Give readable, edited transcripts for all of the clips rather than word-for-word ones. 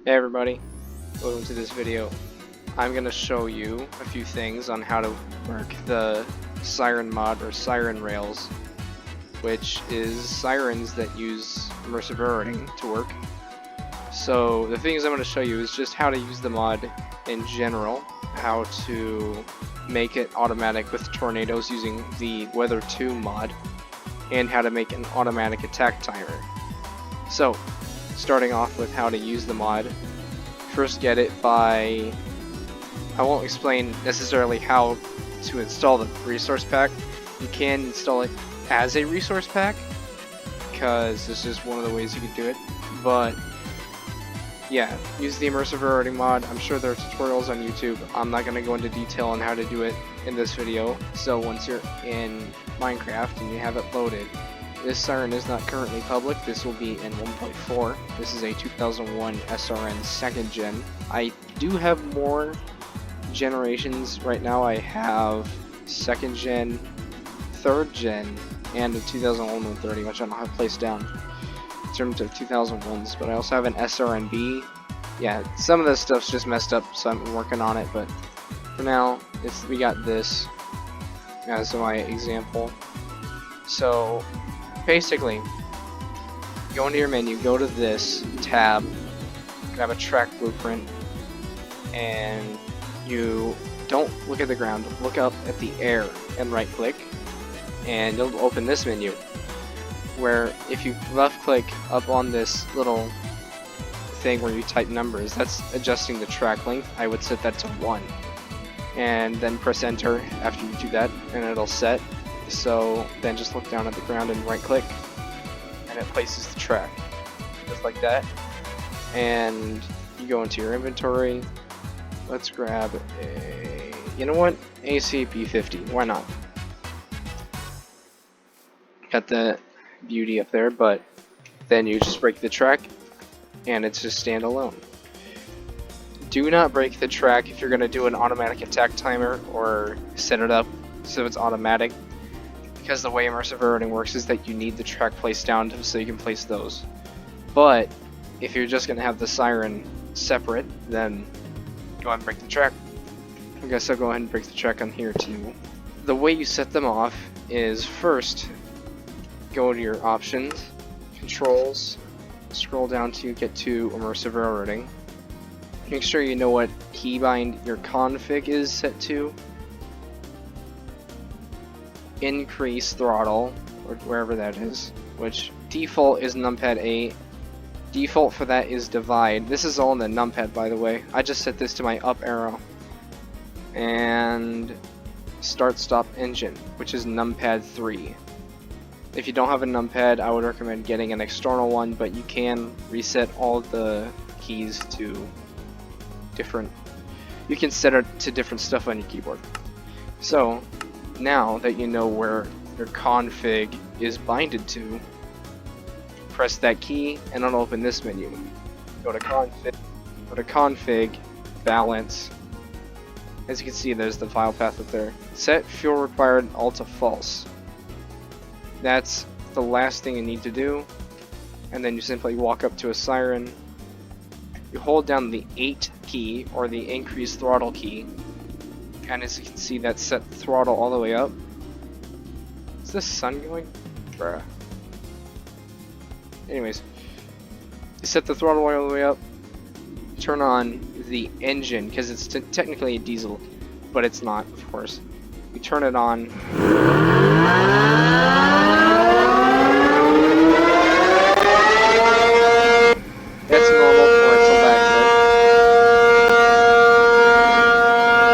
Hey everybody, welcome to this video. I'm going to show you a few things on how to work the Siren mod or SirenRailz, which is sirens that use immersive railroading to work. So the things I'm going to show you is just how to use the mod in general, how to make it automatic with tornadoes using the Weather 2 mod, and how to make an automatic attack timer. So, starting off with how to use the mod, first get it by, I won't explain necessarily how to install the resource pack. You can install it as a resource pack, because this is one of the ways you can do it, but yeah, use the immersive railroading mod. I'm sure there are tutorials on YouTube. I'm not going to go into detail on how to do it in this video. So once you're in Minecraft and you have it loaded, this siren is not currently public. This will be in 1.4. This is a 2001 SRN 2nd gen. I do have more generations right now. I have 2nd gen, 3rd gen, and a 2001 130, which I don't have placed down in terms of 2001s, but I also have an SRNB. Yeah, some of this stuff's just messed up, so I'm working on it, but for now, we got this as my example. So basically, go into your menu, go to this tab, grab a track blueprint, and you don't look at the ground, look up at the air and right click, and you'll open this menu, where if you left click up on this little thing where you type numbers, that's adjusting the track length. I would set that to 1, and then press enter after you do that, and it'll set. So then just look down at the ground and right click, and it places the track just like that. And you go into your inventory. Let's grab a, you know what, ACP50, why not? Got the beauty up there, but then you just break the track and it's just standalone. Do not break the track if you're going to do an automatic attack timer or set it up so it's automatic, because the way immersive railroading works is that you need the track placed down so you can place those. But if you're just going to have the siren separate, then go ahead and break the track. I guess I'll go ahead and break the track on here too. The way you set them off is first go to your options, controls, scroll down to get to immersive railroading. Make sure you know what keybind your config is set to. Increase throttle, or wherever that is, which default is numpad 8. Default for that is divide. This is all in the numpad, by the way. I just set this to my up arrow. And start stop engine, which is numpad 3. If you don't have a numpad, I would recommend getting an external one, but you can reset all the keys to different, you can set it to different stuff on your keyboard. So now that you know where your config is binded to, press that key and it'll open this menu. Go to config, balance. As you can see, there's the file path up there. Set fuel required all to false. That's the last thing you need to do, and then you simply walk up to a siren. You hold down the 8 key or the increase throttle key, and as you can see, that set the throttle all the way up. Is the sun going? Bruh. Anyways, you set the throttle all the way up, turn on the engine, because it's technically a diesel, but it's not, of course. You turn it on. That's normal for it to lag a bit.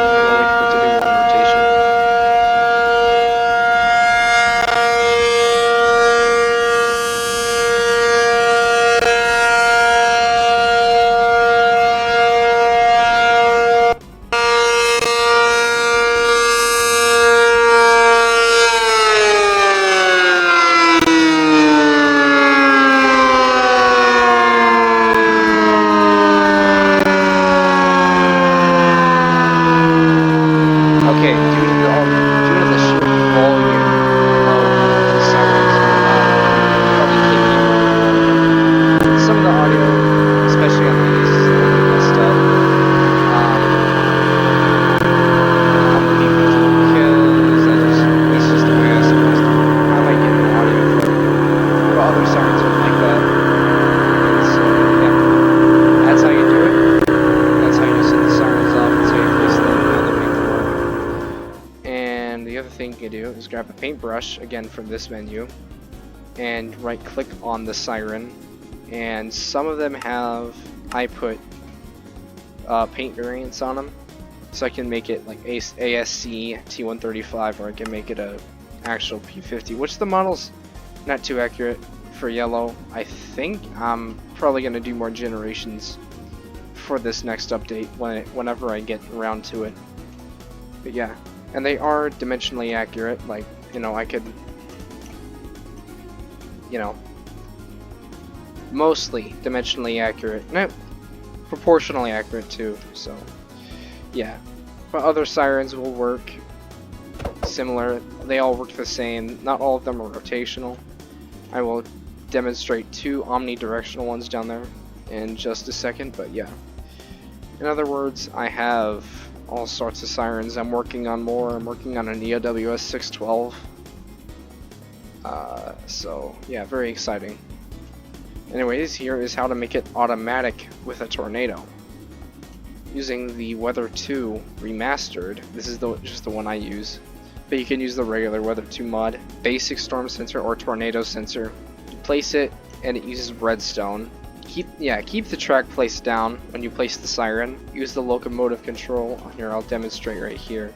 I'll wait for it to do one rotation. is grab a paintbrush, again from this menu, and right click on the siren. And some of them have, I put paint variants on them, so I can make it like ASC T135, or I can make it a actual P50, which the model's not too accurate for yellow. I think I'm probably going to do more generations for this next update whenever I get around to it. But yeah, and they are dimensionally accurate, like, you know, I could, you know, mostly dimensionally accurate, no, proportionally accurate too, so yeah. But other sirens will work similar, they all work the same, not all of them are rotational. I will demonstrate 2 omnidirectional ones down there in just a second, but yeah. In other words, I have all sorts of sirens. I'm working on more. I'm working on an EOWS 612. So yeah, very exciting. Anyways, here is how to make it automatic with a tornado. Using the Weather 2 Remastered, this is just the one I use, but you can use the regular Weather 2 mod, basic storm sensor or tornado sensor. You place it and it uses redstone. Keep the track placed down when you place the siren. Use the locomotive control. Here, I'll demonstrate right here.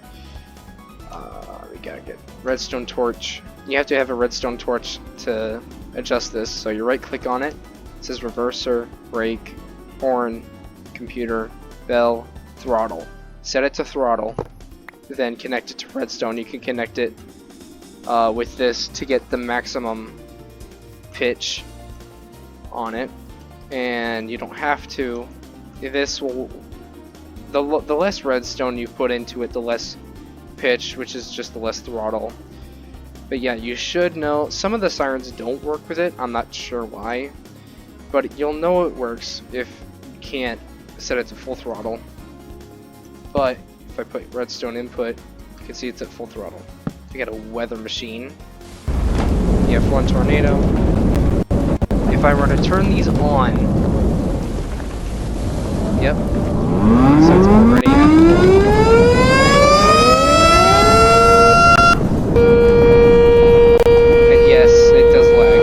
We gotta get redstone torch. You have to have a redstone torch to adjust this. So you right click on it. It says reverser, brake, horn, computer, bell, throttle. Set it to throttle. Then connect it to redstone. You can connect it with this to get the maximum pitch on it. And you don't have to. This will, the less redstone you put into it, the less pitch, which is just the less throttle. But yeah, you should know, some of the sirens don't work with it, I'm not sure why, but you'll know it works if you can't set it to full throttle. But if I put redstone input, you can see it's at full throttle. We got a weather machine. You have 1 tornado. If I were to turn these on, yep, so it's already at full. And yes, it does lag.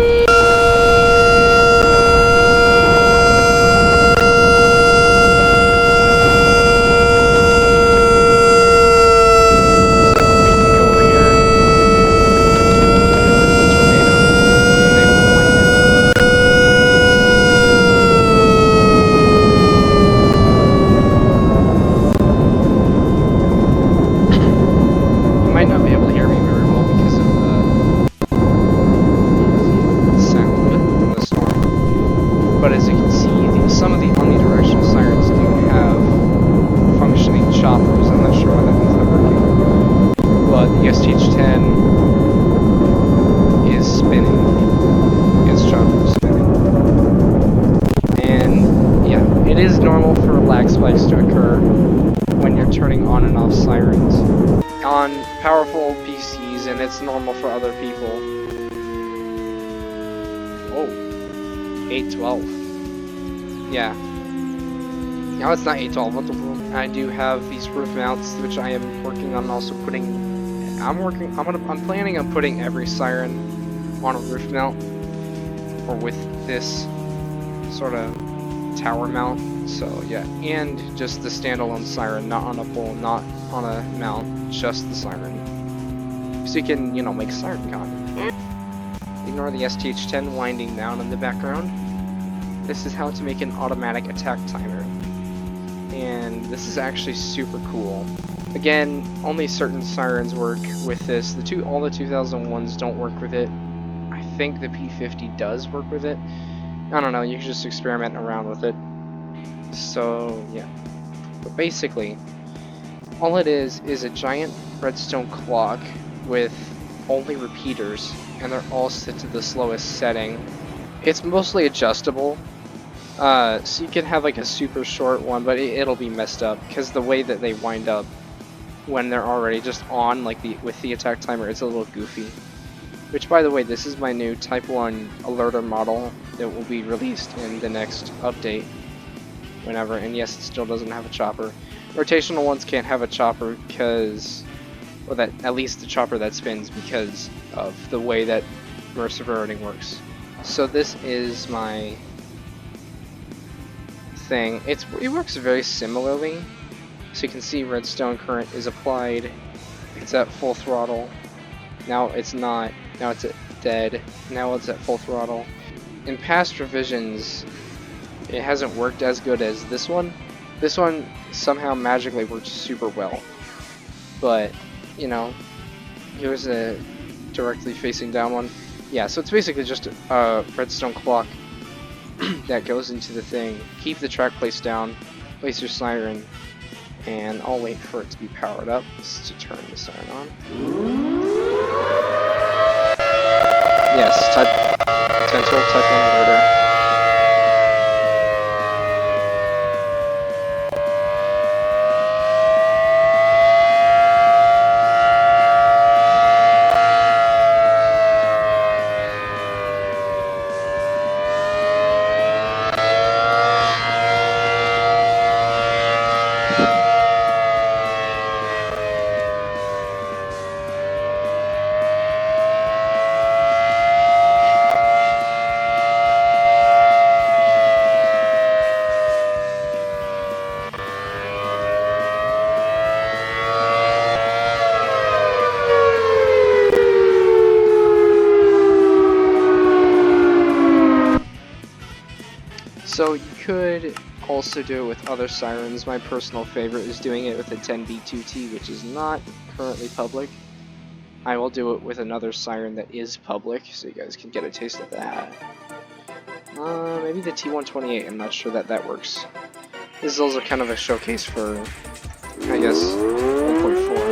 So we can go over here, the tornado, and they will wind it. You might not be able to hear me very well because of the sound from the storm. But as you can see, some of the omnidirectional sirens do have functioning choppers. I'm not sure why that one's not working. But the STH-10 is spinning. Its chopper is spinning. And yeah, it is normal for lag spikes to occur when you're turning on and off sirens on powerful PCs, and it's normal for other people. Oh, 812. Yeah. Now it's not 812. What the world? I do have these roof mounts, which I am working on also putting. I'm planning on putting every siren on a roof mount, or with this sort of tower mount. So yeah, and just the standalone siren, not on a pole, not on a mount, just the siren. So you can, you know, make siren content. Ignore the STH-10 winding down in the background. This is how to make an automatic attack timer. And this is actually super cool. Again, only certain sirens work with this. All the 2001s don't work with it. I think the P50 does work with it. I don't know, you can just experiment around with it. So, yeah. But basically, all it is a giant redstone clock with only repeaters, and they're all set to the slowest setting. It's mostly adjustable, so you can have like a super short one, but it'll be messed up, because the way that they wind up when they're already just on, like with the attack timer, it's a little goofy. Which, by the way, this is my new Type 1 alerter model that will be released in the next update. Whenever, and yes, it still doesn't have a chopper. Rotational ones can't have a chopper because or that at least the chopper that spins, because of the way that immersive railroading works. So this is my thing. It works very similarly. So you can see redstone current is applied. It's at full throttle. Now it's not. Now it's at dead. Now it's at full throttle. In past revisions, it hasn't worked as good as this one. This one somehow magically works super well. But, you know, here's a directly facing down one. Yeah, so it's basically just a redstone clock that goes into the thing. Keep the track placed down, place your siren, and I'll wait for it to be powered up to turn the siren on. Yes, type 1012, type 1 order. So you could also do it with other sirens. My personal favorite is doing it with a 10B2T, which is not currently public. I will do it with another siren that is public, so you guys can get a taste of that. Maybe the T128, I'm not sure that that works. This is also kind of a showcase for, I guess, 1.4.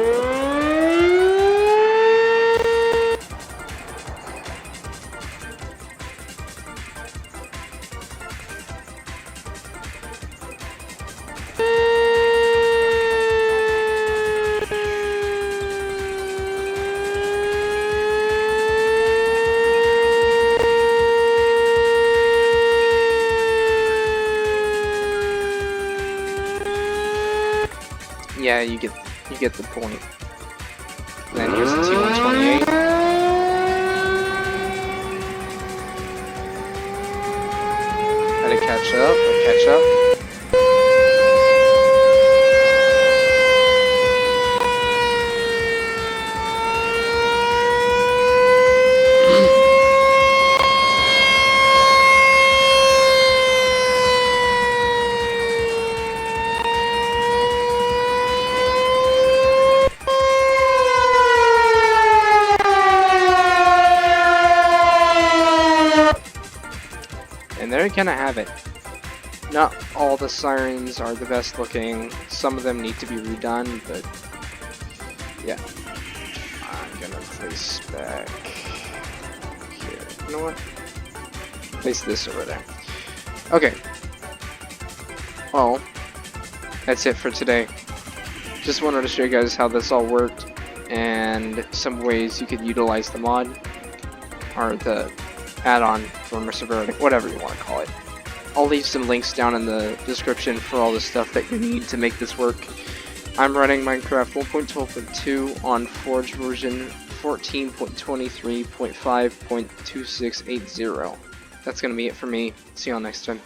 Yeah, you get the point. Then here's the T128. Let it catch up, catch up. And there you kind of have it. Not all the sirens are the best looking. Some of them need to be redone, but yeah. I'm gonna place back here. You know what? Place this over there. Okay. Well, that's it for today. Just wanted to show you guys how this all worked and some ways you could utilize the mod or the add-on for immersive railroading, whatever you want to call it. I'll leave some links down in the description for all the stuff that you need to make this work. I'm running Minecraft 1.12.2 on Forge version 14.23.5.2680. That's going to be it for me. See y'all next time.